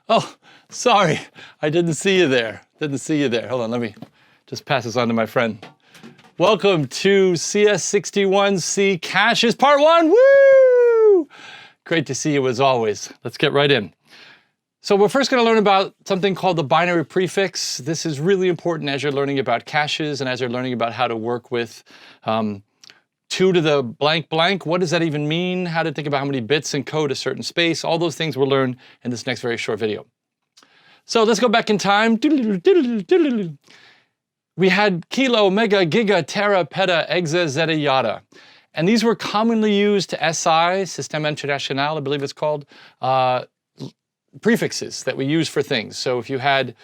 Oh, sorry. I didn't see you there. Didn't see you there. Hold on, let me just pass this on to my friend. Welcome to CS61C Caches Part 1. Woo! Great to see you as always. Let's get right in. So we're first going to learn about something called the binary prefix. This is really important as you're learning about caches and as you're learning about how to work with 2 to the blank blank. What does that even mean? How to think about how many bits encode a certain space. All those things we'll learn in this next very short video. So let's go back in time. We had kilo, mega, giga, tera, peta, exa, zeta, yada. And these were commonly used to SI, Système International, I believe it's called, prefixes that we use for things. So if you had,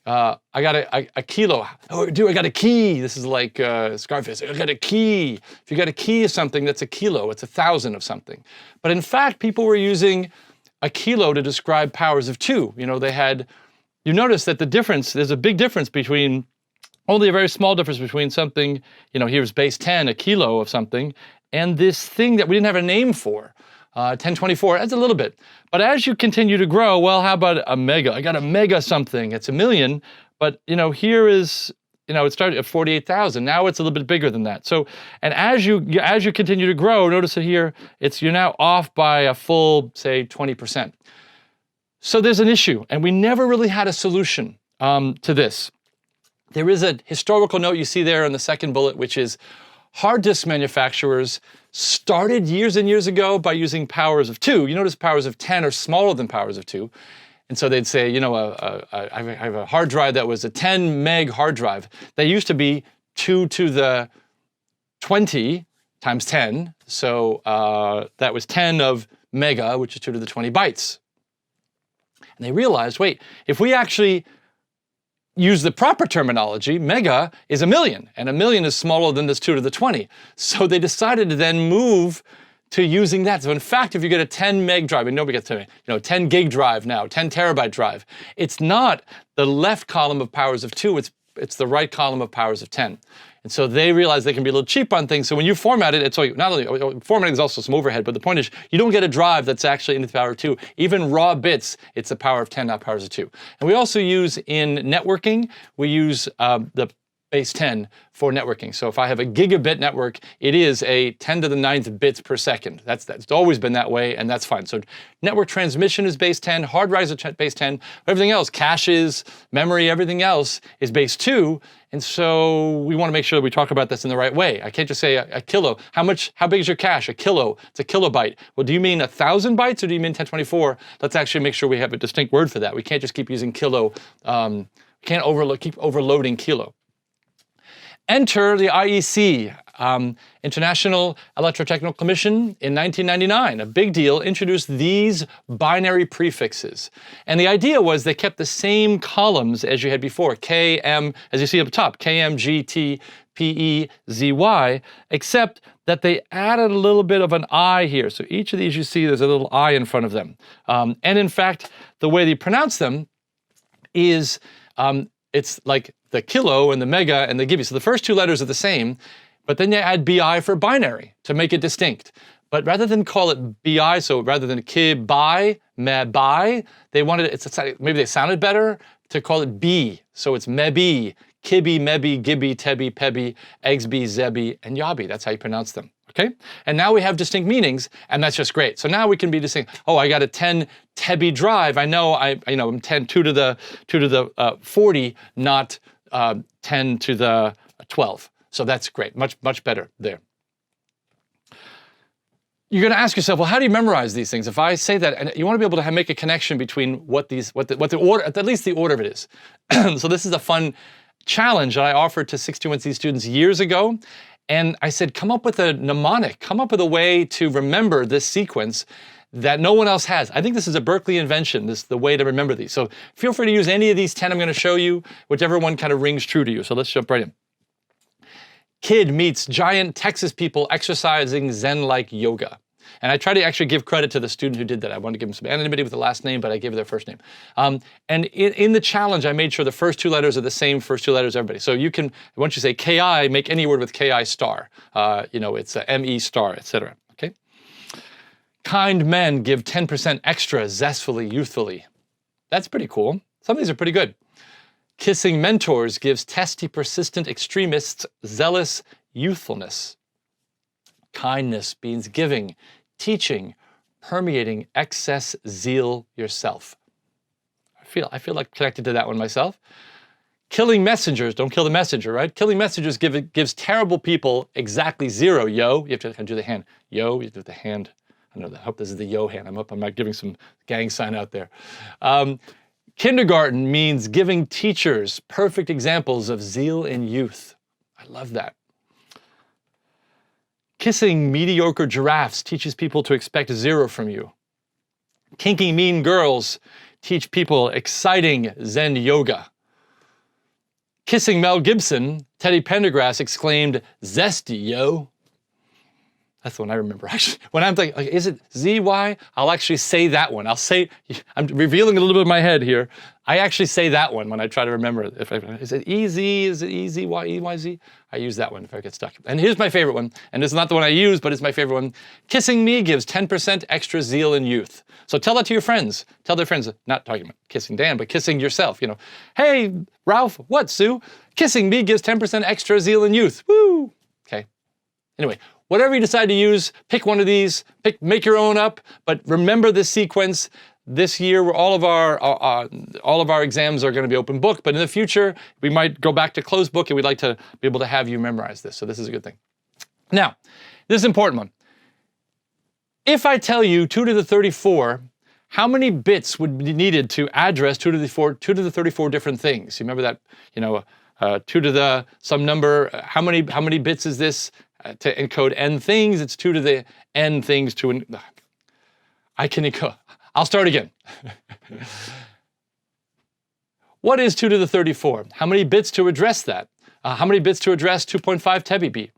I got a kilo. Oh, dude, I got a key. This is like Scarface. I got a key. If you got a key of something, that's a kilo. It's 1,000 of something. But in fact, people were using a kilo to describe powers of 2. You know, they had, you notice that the difference, there's a big difference between, only a very small difference between something, you know, here's base 10, a kilo of something, and this thing that we didn't have a name for. 1024, that's a little bit. But as you continue to grow, well, how about a mega? I got a mega something, it's 1,000,000, but you know, here is, you know, it started at 48,000. Now it's a little bit bigger than that. So, and as you continue to grow, notice that here, you're now off by a full, say, 20%. So there's an issue, and we never really had a solution to this. There is a historical note you see there on the second bullet, which is hard disk manufacturers started years and years ago by using powers of 2. You notice powers of 10 are smaller than powers of 2. And so they'd say, you know, I have a hard drive that was a 10 meg hard drive. They used to be 2 to the 20 times 10. So that was 10 of mega, which is 2 to the 20 bytes. And they realized, wait, if we actually use the proper terminology, mega is 1,000,000, and 1,000,000 is smaller than this 2 to the 20. So they decided to then move to using that. So in fact, if you get a 10 meg drive, and nobody gets to, you know, 10 gig drive now, 10 terabyte drive, it's not the left column of powers of 2, it's the right column of powers of 10. And so they realize they can be a little cheap on things. So when you format it, it's like, not only, formatting is also some overhead, but the point is, you don't get a drive that's actually in the power of 2. Even raw bits, it's the power of 10, not powers of 2. And we also use in networking, we use the base 10 for networking. So if I have a gigabit network, it is a 10 to the 9th bits per second. That's always been that way, and that's fine. So network transmission is base 10, hard drives are base 10, everything else, caches, memory, everything else is base 2. And so we want to make sure that we talk about this in the right way. I can't just say a kilo. How big is your cache? A kilo. It's a kilobyte. Well, do you mean 1,000 bytes or do you mean 1024? Let's actually make sure we have a distinct word for that. We can't just keep using kilo. We can't keep overloading kilo. Enter the IEC, International Electrotechnical Commission, in 1999, a big deal, introduced these binary prefixes. And the idea was they kept the same columns as you had before, K, M, as you see up top, K, M, G, T, P, E, Z, Y, except that they added a little bit of an I here. So each of these you see there's a little I in front of them. And in fact, the way they pronounce them is, it's like the kilo and the mega, and they give you. So the first 2 letters are the same, but then you add BI for binary to make it distinct. But rather than call it BI, so rather than ki-bi, me-bi, they wanted it, maybe they sounded better to call it B. So it's me-bi, kibi, mebi, gibby, tebi, pebi, egsby, zebi, and yabi. That's how you pronounce them. Okay? And now we have distinct meanings, and that's just great. So now we can be distinct. Oh, I got a 10 tebi drive. I know I'm 2 to the 40, not 10 to the 12. So that's great. Much better there. You're going to ask yourself, well, how do you memorize these things? If I say that, and you want to be able to make a connection between what the order, at least the order of it is. So this is a fun challenge that I offered to 61C students years ago. And I said, come up with a mnemonic, come up with a way to remember this sequence that no one else has. I think this is a Berkeley invention, the way to remember these. So feel free to use any of these 10 I'm going to show you, whichever one kind of rings true to you. So let's jump right in. Kid meets giant Texas people exercising Zen-like yoga. And I try to actually give credit to the student who did that. I wanted to give him some anonymity with the last name, but I gave their first name. And in the challenge, I made sure the first 2 letters are the same first 2 letters, everybody. So you can, once you say KI, make any word with KI star. It's a ME star, etc. Okay? Kind men give 10% extra zestfully, youthfully. That's pretty cool. Some of these are pretty good. Kissing mentors gives testy, persistent extremists zealous youthfulness. Kindness means giving, teaching, permeating excess zeal yourself. I feel like connected to that one myself. Killing messengers, don't kill the messenger, right? Killing messengers gives terrible people exactly 0, yo. You have to do the hand. Yo, you do the hand. I hope this is the yo hand. I'm not giving some gang sign out there. Kindergarten means giving teachers perfect examples of zeal in youth. I love that. Kissing mediocre giraffes teaches people to expect 0 from you. Kinky mean girls teach people exciting Zen yoga. Kissing Mel Gibson, Teddy Pendergrass exclaimed, "Zesty, yo." That's the one I remember, actually. When I'm thinking, is it ZY? I'll actually say that one. I'm revealing a little bit of my head here. I actually say that one when I try to remember it. Is it EZ? Is it EZY, EYZ? I use that one if I get stuck. And here's my favorite one. And this is not the one I use, but it's my favorite one. Kissing me gives 10% extra zeal in youth. So tell that to your friends. Tell their friends, not talking about kissing Dan, but kissing yourself. Hey, Ralph, what, Sue? Kissing me gives 10% extra zeal in youth. Woo! Okay. Anyway. Whatever you decide to use, pick one of these, make your own up, but remember this sequence. This year, all of our exams are going to be open book, but in the future, we might go back to closed book, and we'd like to be able to have you memorize this. So this is a good thing. Now, this is an important one. If I tell you 2 to the 34, how many bits would be needed to address 2 to the 34 different things? You remember that, 2 to the some number. How many bits is this? To encode n things, it's 2 to the n things to. I can encode. I'll start again. What is 2 to the 34? How many bits to address that? How many bits to address 2.5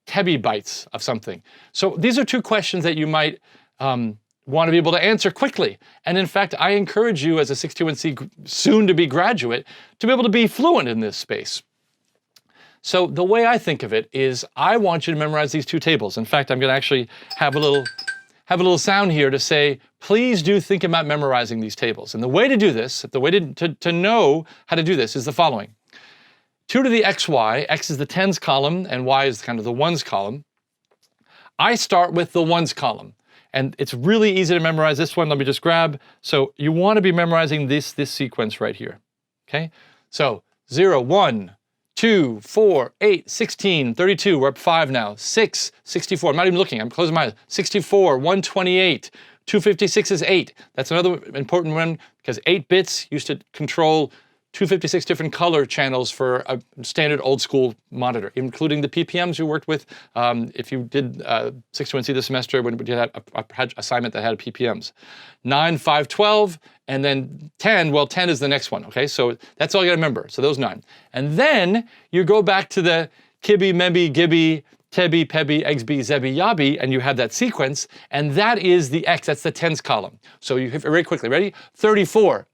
tebibytes of something? So these are 2 questions that you might want to be able to answer quickly. And in fact, I encourage you as a 61C soon-to-be graduate to be able to be fluent in this space. So the way I think of it is I want you to memorize these 2 tables. In fact, I'm going to actually have a little sound here to say, please do think about memorizing these tables. And the way to do this, the way to know how to do this is the following. 2 to the xy, x is the tens column and y is kind of the ones column. I start with the ones column. And it's really easy to memorize this one. Let me just grab. So you want to be memorizing this sequence right here. Okay? So 0, 1, 2, 4, 8, 16, 32, we're up 5 now, 6, 64, I'm not even looking, I'm closing my eyes, 64, 128, 256 is 8. That's another important one because 8 bits used to control 256 different color channels for a standard old school monitor, including the PPMs you worked with. If you did 61C this semester, when we did a assignment that had PPMs. 9, 5, 12, and then 10, well, 10 is the next one, okay? So that's all you gotta remember, so those 9. And then you go back to the kibby, mebby, gibby, tebi, pebi, exby, zebi, yabi, and you have that sequence, and that is the X, that's the tens column. So you hit very quickly, ready? 34.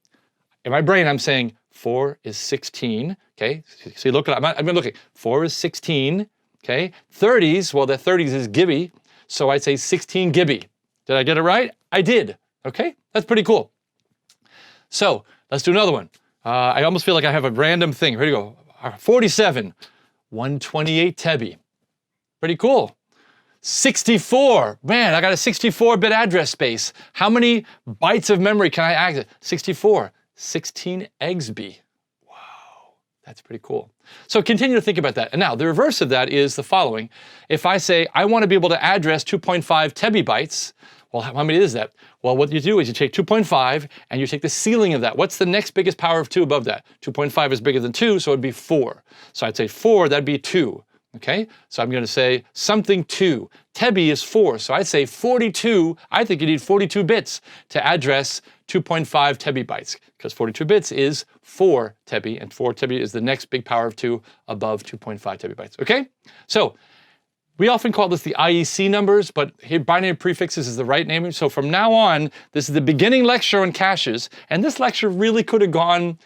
In my brain, I'm saying 4 is 16, okay? So you look at, I'm looking, 4 is 16, okay? 30s, well, the 30s is gibby, so I'd say 16 gibby. Did I get it right? I did, okay? That's pretty cool. So let's do another one. I almost feel like I have a random thing. Here we go. 47, 128 tebi. Pretty cool. 64, man, I got a 64-bit address space. How many bytes of memory can I access? 64, 16 exby. Wow, that's pretty cool. So continue to think about that. And now the reverse of that is the following. If I say I want to be able to address 2.5 tebibytes, well, how many is that? Well, what you do is you take 2.5 and you take the ceiling of that. What's the next biggest power of 2 above that? 2.5 is bigger than 2, so it'd be 4. So I'd say 4, that'd be 2. Okay, so I'm going to say something 2. Tebi is 4, so I'd say 42. I think you need 42 bits to address 2.5 tebibytes, because 42 bits is 4 tebi, and 4 tebi is the next big power of 2 above 2.5 tebibytes. Okay, so we often call this the IEC numbers, but here binary prefixes is the right name. So from now on, this is the beginning lecture on caches, and this lecture really could have gone.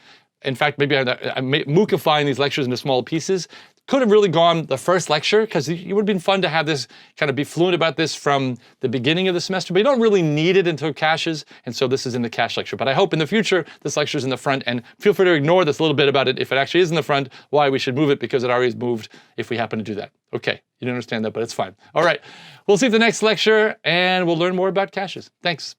In fact, maybe I'm mookifying these lectures into small pieces. could have really gone the first lecture, because it would have been fun to have this, kind of be fluent about this from the beginning of the semester, but you don't really need it until caches, and so this is in the cache lecture. But I hope in the future, this lecture is in the front, and feel free to ignore this little bit about it if it actually is in the front, why we should move it, because it already is moved if we happen to do that. Okay, you didn't understand that, but it's fine. All right, we'll see you at the next lecture, and we'll learn more about caches. Thanks.